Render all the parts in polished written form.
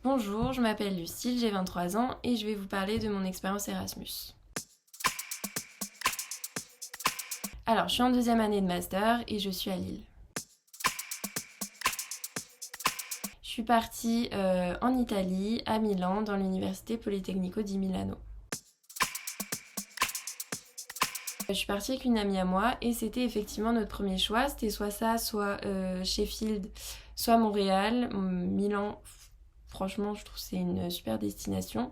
Bonjour, je m'appelle Lucille, j'ai 23 ans et je vais vous parler de mon expérience Erasmus. Alors, je suis en deuxième année de master et je suis à Lille. Je suis partie en Italie, à Milan, dans l'université Politecnico di Milano. Je suis partie avec une amie à moi et c'était effectivement notre premier choix. C'était soit ça, soit Sheffield, soit Montréal. Milan, franchement, je trouve que c'est une super destination.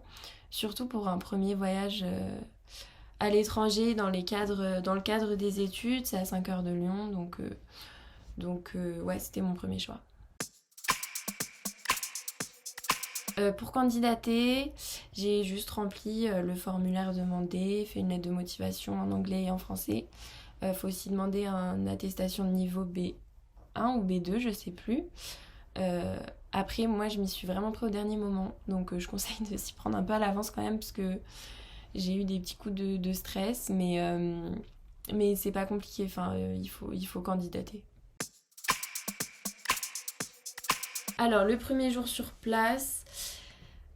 Surtout pour un premier voyage à l'étranger dans le cadre des études. C'est à 5 heures de Lyon, donc ouais, c'était mon premier choix. Pour candidater, j'ai juste rempli le formulaire demandé, fait une lettre de motivation en anglais et en français. Faut aussi demander une attestation de niveau B1 ou B2, je sais plus. Après, moi, je m'y suis vraiment pris au dernier moment, donc je conseille de s'y prendre un peu à l'avance quand même, parce que j'ai eu des petits coups de stress, mais c'est pas compliqué, enfin, il faut candidater. Alors, le premier jour sur place,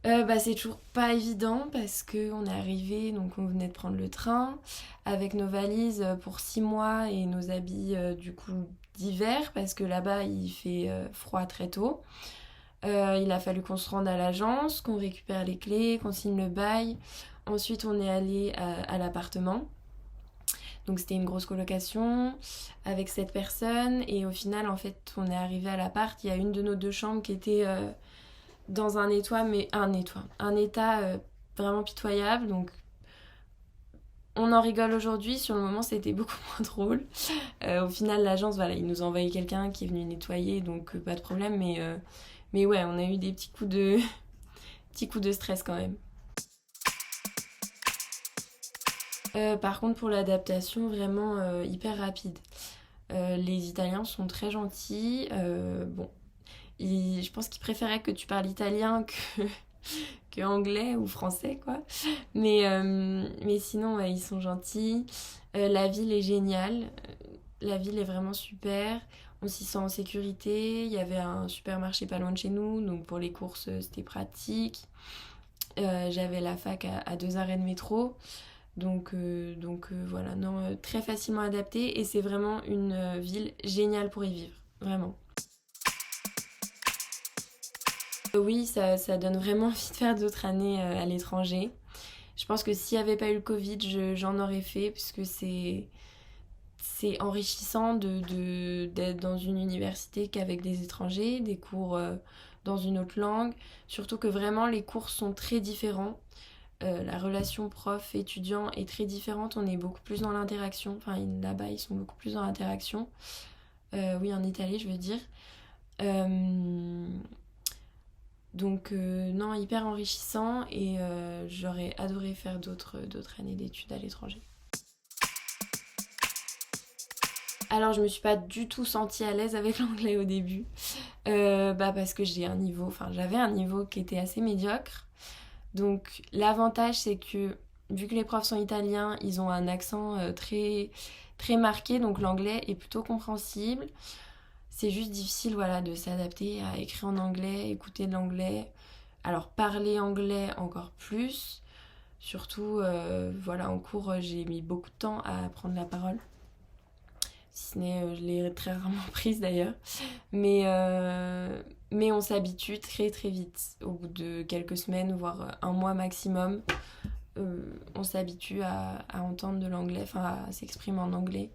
c'est toujours pas évident parce qu'on est arrivé, donc on venait de prendre le train avec nos valises pour 6 mois et nos habits du coup d'hiver parce que là-bas il fait froid très tôt. Il a fallu qu'on se rende à l'agence, qu'on récupère les clés, qu'on signe le bail. Ensuite, on est allé à l'appartement. Donc c'était une grosse colocation avec 7 personnes et au final en fait on est arrivé à l'appart, il y a une de nos deux chambres qui était dans un état vraiment pitoyable, donc on en rigole aujourd'hui, sur le moment c'était beaucoup moins drôle. Au final l'agence, voilà, ils nous ont envoyé quelqu'un qui est venu nettoyer, donc pas de problème, mais ouais, on a eu des petits coups de stress quand même. Par contre pour l'adaptation, vraiment hyper rapide. Les Italiens sont très gentils, bon, je pense qu'ils préféraient que tu parles italien que anglais ou français, quoi. Mais sinon, ouais, ils sont gentils. La ville est géniale. La ville est vraiment super. On s'y sent en sécurité. Il y avait un supermarché pas loin de chez nous, donc pour les courses, c'était pratique. J'avais la fac à 2 arrêts de métro. Donc voilà, non, très facilement adapté. Et c'est vraiment une ville géniale pour y vivre. Vraiment. Oui, ça donne vraiment envie de faire d'autres années à l'étranger. Je pense que s'il n'y avait pas eu le Covid, j'en aurais fait, puisque c'est enrichissant d'être dans une université qu'avec des étrangers, des cours dans une autre langue. Surtout que vraiment les cours sont très différents. La relation prof-étudiant est très différente. On est beaucoup plus dans l'interaction. Enfin, là-bas, ils sont beaucoup plus dans l'interaction. Oui, en Italie, je veux dire. Donc non, hyper enrichissant et j'aurais adoré faire d'autres années d'études à l'étranger. Alors je me suis pas du tout sentie à l'aise avec l'anglais au début, parce que j'avais un niveau qui était assez médiocre. Donc l'avantage c'est que vu que les profs sont italiens, ils ont un accent très très marqué, donc l'anglais est plutôt compréhensible. C'est juste difficile, voilà, de s'adapter à écrire en anglais, écouter de l'anglais. Alors parler anglais encore plus. Surtout, voilà, en cours, j'ai mis beaucoup de temps à apprendre la parole. Si ce n'est, je l'ai très rarement prise d'ailleurs. Mais on s'habitue très très vite. Au bout de quelques semaines, voire un mois maximum, on s'habitue à entendre de l'anglais, enfin à s'exprimer en anglais.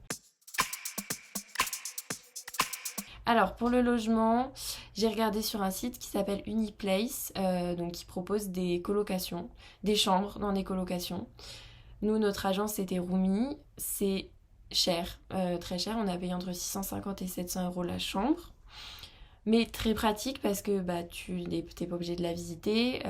Alors pour le logement, j'ai regardé sur un site qui s'appelle Uniplace, donc qui propose des colocations, des chambres dans des colocations. Nous, notre agence c'était Roomy, c'est cher, très cher, on a payé entre 650 et 700 euros la chambre. Mais très pratique parce que t'es pas obligé de la visiter,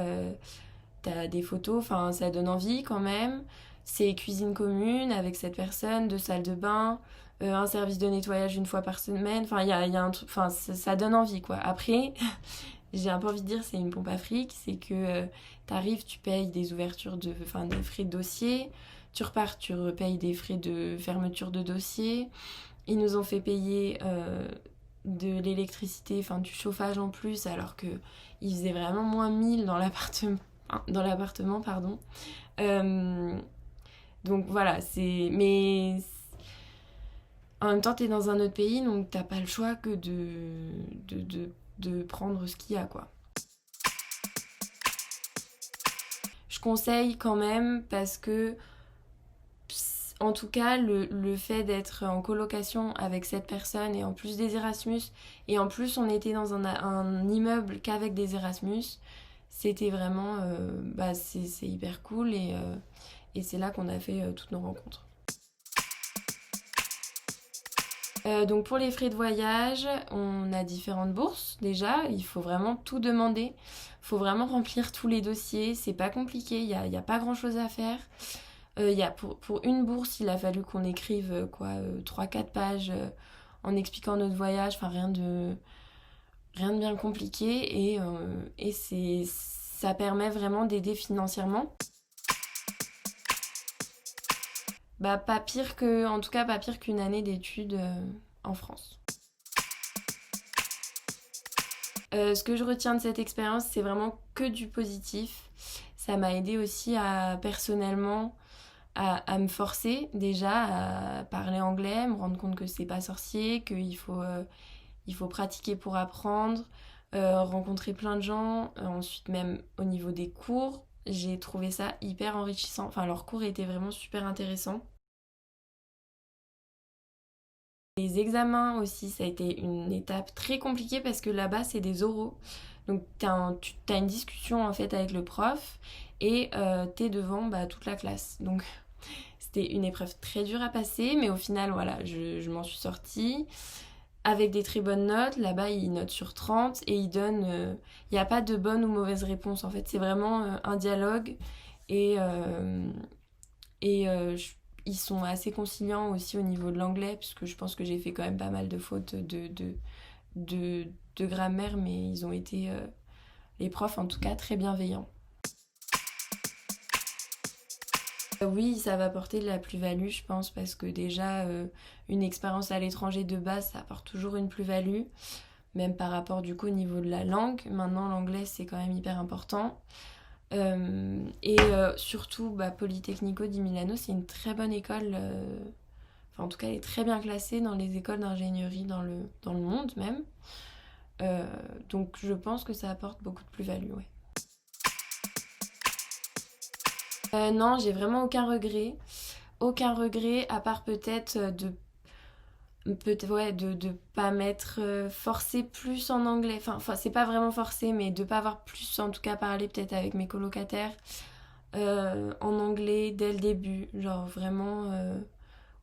t'as des photos, enfin ça donne envie quand même. C'est cuisine commune avec 7 personnes, 2 salles de bain, un service de nettoyage une fois par semaine. Enfin, il y a un truc, enfin ça donne envie quoi. Après, j'ai un peu envie de dire c'est une pompe à fric, c'est que t'arrives, tu payes des des frais de dossier, tu repars, tu repayes des frais de fermeture de dossier. Ils nous ont fait payer de l'électricité, enfin du chauffage en plus, alors que il faisait vraiment moins 1000 dans l'appartement, pardon. Donc voilà, mais en même temps, t'es dans un autre pays, donc t'as pas le choix que de prendre ce qu'il y a, quoi. Je conseille quand même parce que, en tout cas, le fait d'être en colocation avec cette personne et en plus des Erasmus, et en plus on était dans un immeuble qu'avec des Erasmus, c'était vraiment, c'est hyper cool et c'est là qu'on a fait toutes nos rencontres. Donc pour les frais de voyage, on a différentes bourses déjà, il faut vraiment tout demander, il faut vraiment remplir tous les dossiers, c'est pas compliqué, il y a pas grand chose à faire. Pour une bourse, il a fallu qu'on écrive 3-4 pages en expliquant notre voyage, enfin rien de bien compliqué et ça permet vraiment d'aider financièrement. En tout cas pas pire qu'une année d'études en France. Ce que je retiens de cette expérience, c'est vraiment que du positif. Ça m'a aidé aussi personnellement à me forcer déjà à parler anglais, me rendre compte que c'est pas sorcier, il faut pratiquer pour apprendre, rencontrer plein de gens. Ensuite, même au niveau des cours, j'ai trouvé ça hyper enrichissant. Enfin, leurs cours étaient vraiment super intéressants. Les examens aussi, ça a été une étape très compliquée parce que là-bas, c'est des oraux. Donc, t'as une discussion en fait avec le prof et t'es devant toute la classe. Donc, c'était une épreuve très dure à passer, mais au final, voilà, je m'en suis sortie avec des très bonnes notes. Là-bas, ils notent sur 30 et ils donnent. Il n'y a pas de bonne ou mauvaise réponse en fait, c'est vraiment un dialogue et, euh, et ils sont assez conciliants aussi au niveau de l'anglais, puisque je pense que j'ai fait quand même pas mal de fautes de, de grammaire, mais ils ont été, les profs en tout cas, très bienveillants. Oui, ça va apporter de la plus-value, je pense, parce que déjà, une expérience à l'étranger de base, ça apporte toujours une plus-value, même par rapport du coup au niveau de la langue. Maintenant, l'anglais, c'est quand même hyper important. Surtout, Politecnico di Milano, c'est une très bonne école. Enfin, en tout cas, elle est très bien classée dans les écoles d'ingénierie dans le monde même. Euh, donc, je pense que ça apporte beaucoup de plus-value, ouais. Non, j'ai vraiment aucun regret. Aucun regret, à part peut-être de pas m'être forcée plus en anglais. Enfin, c'est pas vraiment forcé, mais de pas avoir plus, en tout cas, parlé peut-être avec mes colocataires en anglais dès le début. Genre vraiment.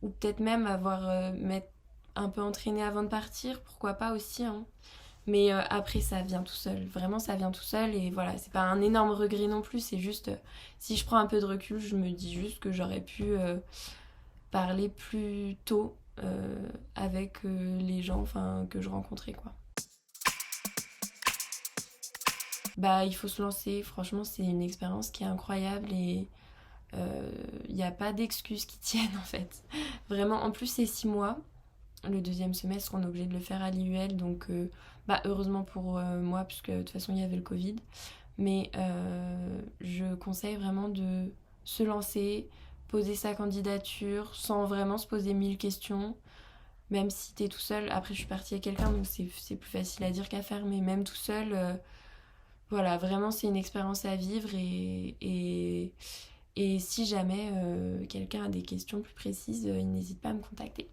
Ou peut-être même m'être un peu entraînée avant de partir, pourquoi pas aussi, hein. Mais après, ça vient tout seul. Vraiment, ça vient tout seul. Et voilà, c'est pas un énorme regret non plus. C'est juste, si je prends un peu de recul, je me dis juste que j'aurais pu parler plus tôt avec les gens que je rencontrais, quoi. Il faut se lancer. Franchement, c'est une expérience qui est incroyable et il n'y a pas d'excuses qui tiennent, en fait. Vraiment, en plus, c'est 6 mois. Le deuxième semestre, on est obligé de le faire à l'IUL, donc heureusement pour moi, puisque de toute façon il y avait le Covid. Mais je conseille vraiment de se lancer, poser sa candidature sans vraiment se poser 1000 questions, même si t'es tout seul. Après, je suis partie avec quelqu'un, donc c'est plus facile à dire qu'à faire, mais même tout seul, voilà, vraiment c'est une expérience à vivre et si jamais quelqu'un a des questions plus précises, il n'hésite pas à me contacter.